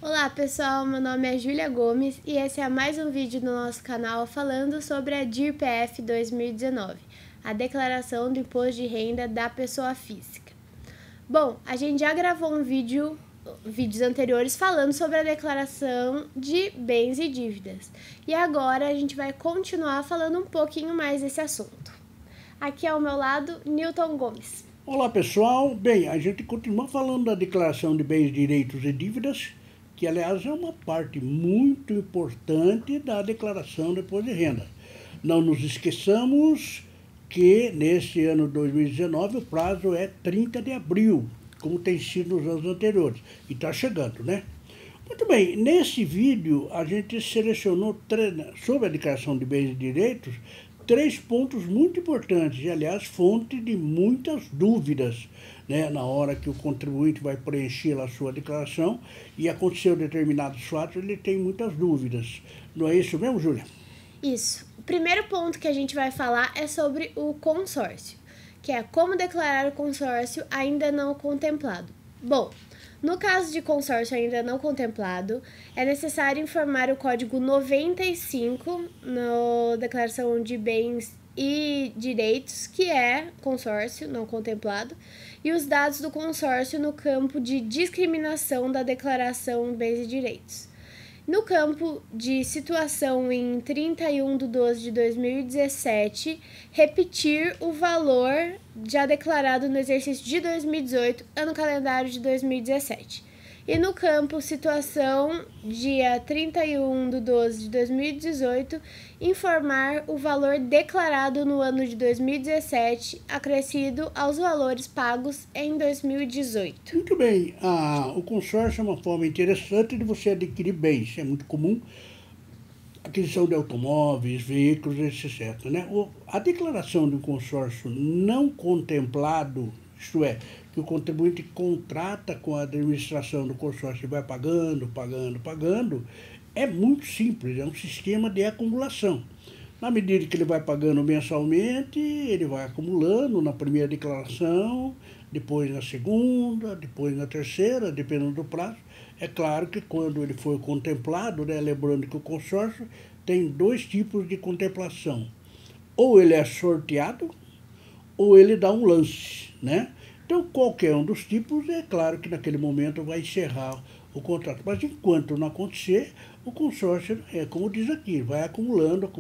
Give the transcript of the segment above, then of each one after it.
Olá pessoal, meu nome é Júlia Gomes e esse é mais um vídeo do nosso canal falando sobre a DIR-PF 2019, a Declaração do Imposto de Renda da Pessoa Física. Bom, a gente já gravou vídeos anteriores falando sobre a declaração de bens e dívidas e agora a gente vai continuar falando um pouquinho mais desse assunto. Aqui ao meu lado, Newton Gomes. Olá pessoal, bem, a gente continua falando da declaração de bens, direitos e dívidas, que aliás é uma parte muito importante da declaração de imposto de renda. Não nos esqueçamos que neste ano 2019 o prazo é 30 de abril, como tem sido nos anos anteriores, e está chegando, né? Muito bem, nesse vídeo a gente selecionou sobre a declaração de bens e direitos 3 pontos muito importantes, e aliás fonte de muitas dúvidas, né, na hora que o contribuinte vai preencher a sua declaração e aconteceu determinados fatos, ele tem muitas dúvidas. Não é isso mesmo, Júlia? Isso. O primeiro ponto que a gente vai falar é sobre o consórcio, que é como declarar o consórcio ainda não contemplado. Bom, no caso de consórcio ainda não contemplado, é necessário informar o código 95 na declaração de bens e direitos, que é consórcio não contemplado, e os dados do consórcio no campo de discriminação da declaração de bens e direitos. No campo de situação em 31/12/2017, repetir o valor já declarado no exercício de 2018, ano calendário de 2017. E no campo situação dia 31/12/2018, informar o valor declarado no ano de 2017, acrescido aos valores pagos em 2018. Muito bem, o consórcio é uma forma interessante de você adquirir bens, é muito comum, aquisição de automóveis, veículos, etc. Né? A declaração de um consórcio não contemplado, isto é, que o contribuinte contrata com a administração do consórcio e vai pagando, é muito simples, é um sistema de acumulação. Na medida que ele vai pagando mensalmente, ele vai acumulando na primeira declaração, depois na segunda, depois na terceira, dependendo do prazo. É claro que quando ele for contemplado, né, lembrando que o consórcio tem 2 tipos de contemplação. Ou ele é sorteado, ou ele dá um lance, né? Então, qualquer um dos tipos, é claro que naquele momento vai encerrar o contrato. Mas enquanto não acontecer, o consórcio, como diz aqui, vai acumulando.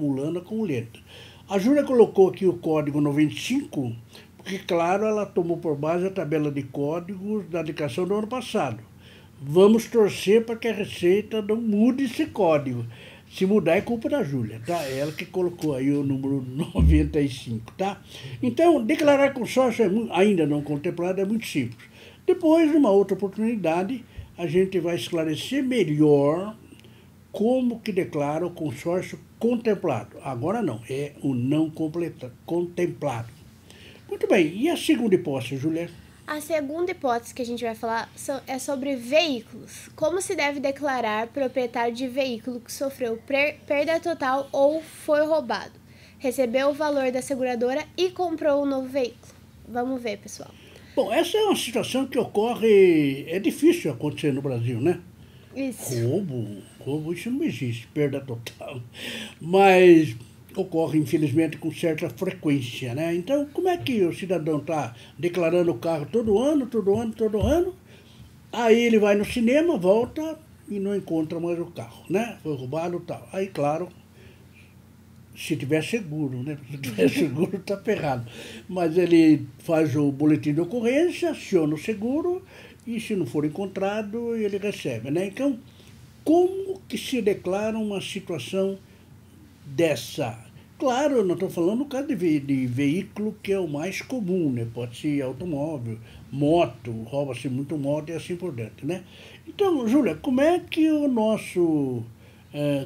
A Júlia colocou aqui o código 95, porque, claro, ela tomou por base a tabela de códigos da declaração do ano passado. Vamos torcer para que a Receita não mude esse código. Se mudar é culpa da Júlia, tá? É ela que colocou aí o número 95, tá? Então, declarar consórcio ainda não contemplado é muito simples. Depois, numa outra oportunidade, a gente vai esclarecer melhor como que declara o consórcio contemplado. Agora não, é o não contemplado. Muito bem, e a segunda hipótese, Júlia? A segunda hipótese que a gente vai falar é sobre veículos. Como se deve declarar proprietário de veículo que sofreu perda total ou foi roubado, recebeu o valor da seguradora e comprou um novo veículo? Vamos ver, pessoal. Bom, essa é uma situação que ocorre, é difícil acontecer no Brasil, né? Isso. Roubo, isso não existe, perda total. Mas ocorre, infelizmente, com certa frequência, né? Então, como é que o cidadão está declarando o carro todo ano? Aí ele vai no cinema, volta e não encontra mais o carro, né? Foi roubado e tal. Aí, claro, se tiver seguro, né? Se tiver seguro, está ferrado. Mas ele faz o boletim de ocorrência, aciona o seguro e, se não for encontrado, ele recebe, né? Então, como que se declara uma situação dessa? Claro, eu não estou falando no caso de veículo, que é o mais comum, né? Pode ser automóvel, moto, rouba-se muito moto e assim por diante, né? Então, Júlia, como é que o nosso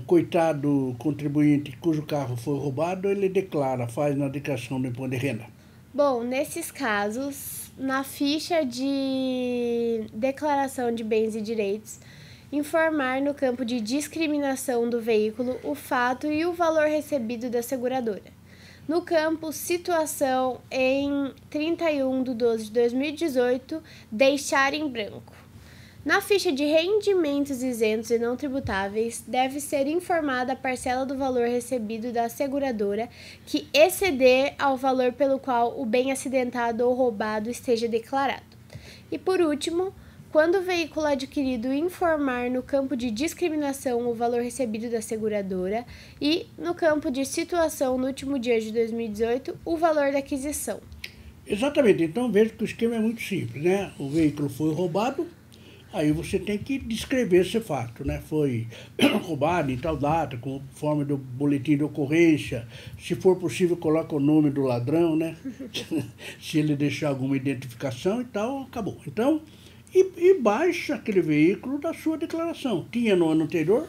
coitado contribuinte cujo carro foi roubado, ele faz na declaração do imposto de renda? Bom, nesses casos, na ficha de declaração de bens e direitos, informar no campo de discriminação do veículo o fato e o valor recebido da seguradora. No campo situação em 31/12/2018, deixar em branco. Na ficha de rendimentos isentos e não tributáveis, deve ser informada a parcela do valor recebido da seguradora que exceder ao valor pelo qual o bem acidentado ou roubado esteja declarado. E por último, quando o veículo adquirido informar no campo de discriminação o valor recebido da seguradora e, no campo de situação no último dia de 2018, o valor da aquisição. Exatamente. Então, veja que o esquema é muito simples, né? O veículo foi roubado, aí você tem que descrever esse fato, né? Foi roubado em tal data, conforme do boletim de ocorrência. Se for possível, coloca o nome do ladrão, né? Se ele deixar alguma identificação e tal, acabou. Então, e baixa aquele veículo da sua declaração. Tinha no ano anterior,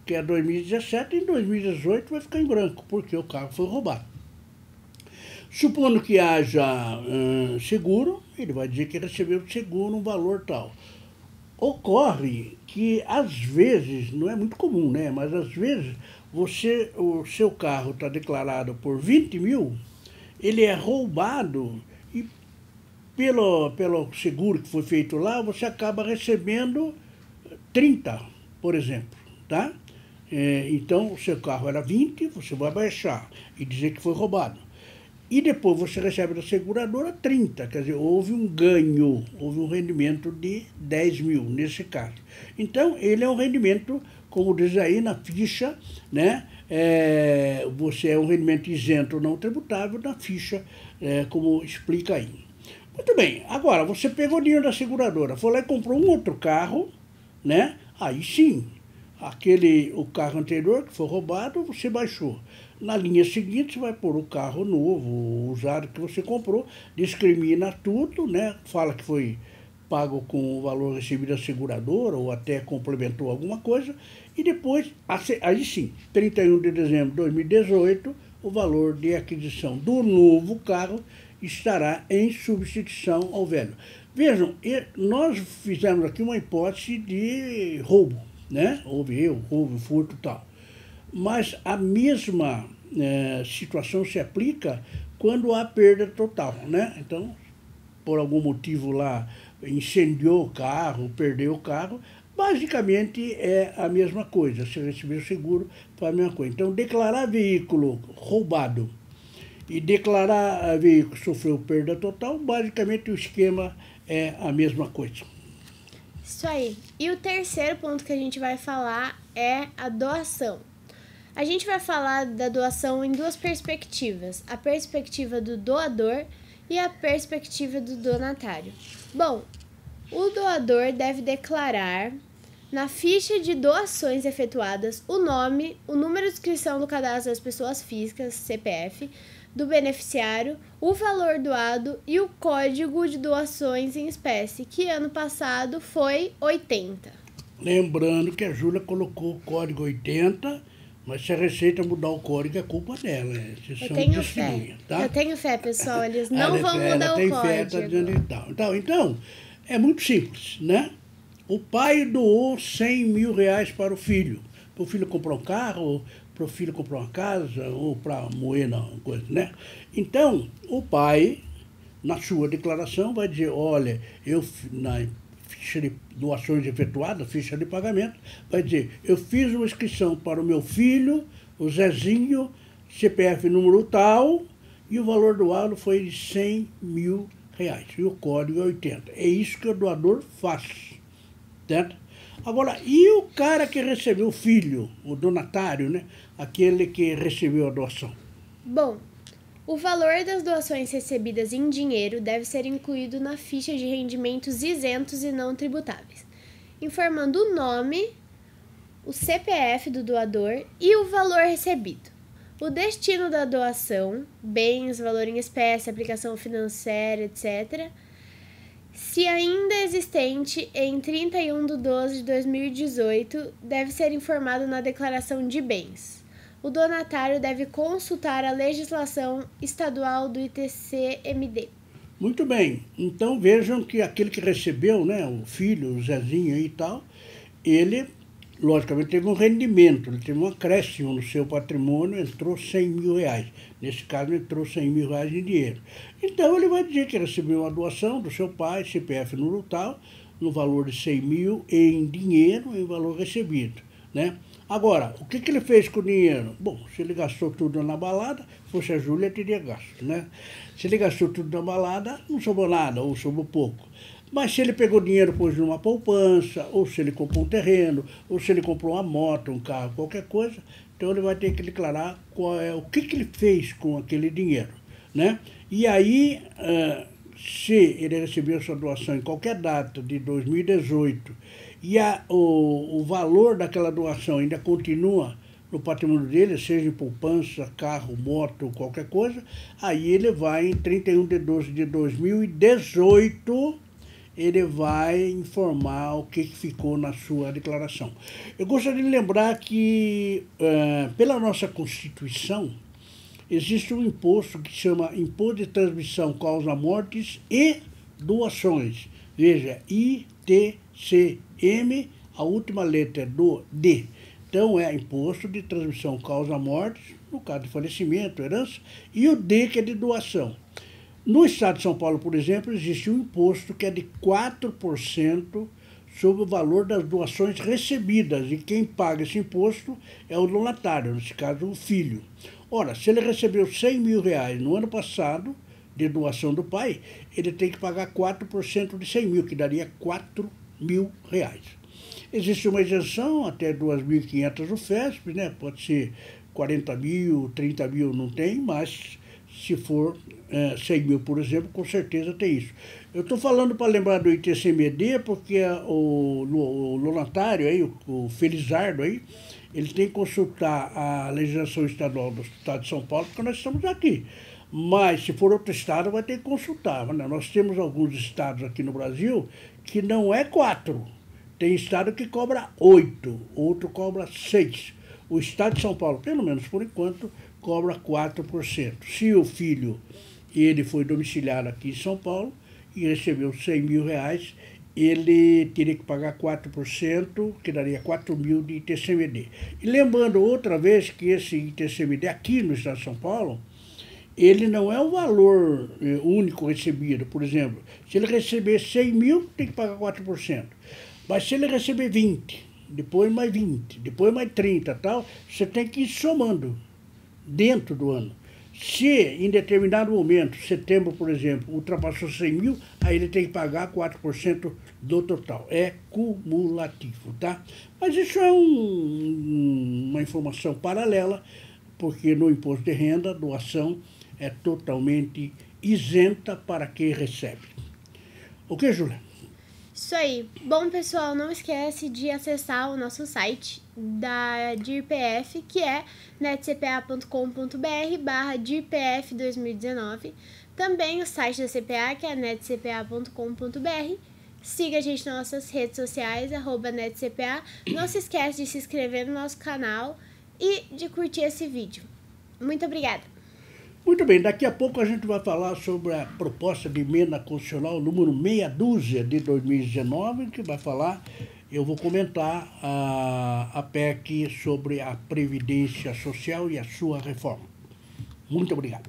que é 2017, e em 2018 vai ficar em branco, porque o carro foi roubado. Supondo que haja seguro, ele vai dizer que recebeu de seguro um valor tal. Ocorre que, às vezes, não é muito comum, né? Mas, às vezes, o seu carro está declarado por 20 mil, ele é roubado e, pelo seguro que foi feito lá, você acaba recebendo 30, por exemplo, tá? Então, o seu carro era 20, você vai baixar e dizer que foi roubado. E depois você recebe da seguradora 30, quer dizer, houve um ganho, houve um rendimento de 10 mil nesse caso. Então, ele é um rendimento, como diz aí na ficha, né? Você é um rendimento isento não tributável na ficha, como explica aí. Muito bem, agora você pegou o dinheiro da seguradora, foi lá e comprou um outro carro, né? Aí sim, o carro anterior que foi roubado, você baixou. Na linha seguinte, você vai pôr o carro novo, usado que você comprou, discrimina tudo, né? Fala que foi pago com o valor recebido da seguradora ou até complementou alguma coisa. E depois, aí sim, 31 de dezembro de 2018, o valor de aquisição do novo carro estará em substituição ao velho. Vejam, nós fizemos aqui uma hipótese de roubo, né? Houve roubo, furto e tal. Mas a mesma situação se aplica quando há perda total, né? Então, por algum motivo lá, incendiou o carro, perdeu o carro, basicamente é a mesma coisa. Se receber o seguro, faz a mesma coisa. Então, declarar veículo roubado e declarar veículo que sofreu perda total, basicamente o esquema é a mesma coisa. Isso aí. E o terceiro ponto que a gente vai falar é a doação. A gente vai falar da doação em duas perspectivas, a perspectiva do doador e a perspectiva do donatário. Bom, o doador deve declarar na ficha de doações efetuadas o nome, o número de inscrição do cadastro das pessoas físicas, CPF, do beneficiário, o valor doado e o código de doações em espécie, que ano passado foi 80. Lembrando que a Júlia colocou o código 80, mas se a Receita mudar o código, é culpa dela. Eu tenho fé. Tá? Eu tenho fé, pessoal. Eles não vão mudar o código. Fé, tá dizendo então, é muito simples, né? O pai doou 100 mil reais para o filho. Para o filho comprar um carro, para o filho comprar uma casa, ou para moer uma coisa, né? Então, o pai, na sua declaração, vai dizer, olha, na ficha de doações efetuadas, ficha de pagamento, vai dizer, eu fiz uma inscrição para o meu filho, o Zezinho, CPF número tal, e o valor doado foi de 100 mil reais, e o código é 80. É isso que o doador faz, certo? Agora, e o cara que recebeu o filho, o donatário, né? Aquele que recebeu a doação? Bom, o valor das doações recebidas em dinheiro deve ser incluído na ficha de rendimentos isentos e não tributáveis, informando o nome, o CPF do doador e o valor recebido, o destino da doação, bens, valor em espécie, aplicação financeira, etc., se ainda existente em 31 de 12 de 2018, deve ser informado na declaração de bens. O donatário deve consultar a legislação estadual do ITCMD. Muito bem. Então vejam que aquele que recebeu, né, o filho, o Zezinho e tal, ele, logicamente, teve um rendimento, ele teve um acréscimo no seu patrimônio, entrou 100 mil reais. Nesse caso, entrou 100 mil reais em dinheiro. Então, ele vai dizer que recebeu uma doação do seu pai, CPF número tal, no valor de 100 mil em dinheiro, em valor recebido, né? Agora, o que ele fez com o dinheiro? Bom, se ele gastou tudo na balada, se fosse a Júlia, teria gasto, né? Se ele gastou tudo na balada, não sobrou nada, ou sobrou pouco. Mas se ele pegou dinheiro, pôs numa poupança, ou se ele comprou um terreno, ou se ele comprou uma moto, um carro, qualquer coisa, então ele vai ter que declarar o que ele fez com aquele dinheiro, né? E aí, se ele recebeu sua doação em qualquer data de 2018 e o valor daquela doação ainda continua no patrimônio dele, seja em poupança, carro, moto, qualquer coisa, aí ele vai em 31/12 de 2018, ele vai informar o que ficou na sua declaração. Eu gostaria de lembrar que, pela nossa Constituição, existe um imposto que se chama Imposto de Transmissão Causa Mortes e Doações. Veja, ITCM, a última letra é do D. Então, é Imposto de Transmissão Causa Mortes, no caso de falecimento, herança, e o D, que é de doação. No estado de São Paulo, por exemplo, existe um imposto que é de 4% sobre o valor das doações recebidas, e quem paga esse imposto é o donatário, nesse caso o filho. Ora, se ele recebeu 100 mil reais no ano passado, de doação do pai, ele tem que pagar 4% de 100 mil, que daria 4 mil reais. Existe uma isenção até 2.500 UFESP, né? Pode ser 40 mil, 30 mil não tem, mas se for 100 mil, por exemplo, com certeza tem isso. Eu estou falando para lembrar do ITCMD, porque o donatário, aí, o Felizardo, aí, ele tem que consultar a legislação estadual do estado de São Paulo, porque nós estamos aqui. Mas, se for outro estado, vai ter que consultar, né? Nós temos alguns estados aqui no Brasil que não é 4. Tem estado que cobra 8, outro cobra 6. O estado de São Paulo, pelo menos por enquanto, cobra 4%. Se o filho, ele foi domiciliado aqui em São Paulo e recebeu 100 mil reais, ele teria que pagar 4%, que daria 4 mil de ITCMD. E lembrando outra vez que esse ITCMD aqui no estado de São Paulo, ele não é o valor único recebido. Por exemplo, se ele receber 100 mil, tem que pagar 4%. Mas se ele receber 20, depois mais 20, depois mais 30 tal, você tem que ir somando dentro do ano. Se em determinado momento, setembro, por exemplo, ultrapassou 100 mil, aí ele tem que pagar 4% do total. É cumulativo, tá? Mas isso é uma informação paralela, porque no imposto de renda, doação é totalmente isenta para quem recebe. Ok, Júlia? Isso aí. Bom, pessoal, não esquece de acessar o nosso site da DIRPF, que é netcpa.com.br/DIRPF 2019. Também o site da CPA, que é netcpa.com.br. Siga a gente nas nossas redes sociais, @netcpa. Não se esquece de se inscrever no nosso canal e de curtir esse vídeo. Muito obrigada! Muito bem, daqui a pouco a gente vai falar sobre a proposta de emenda constitucional número 6 de 2019, que vai falar, eu vou comentar a PEC sobre a Previdência Social e a sua reforma. Muito obrigado.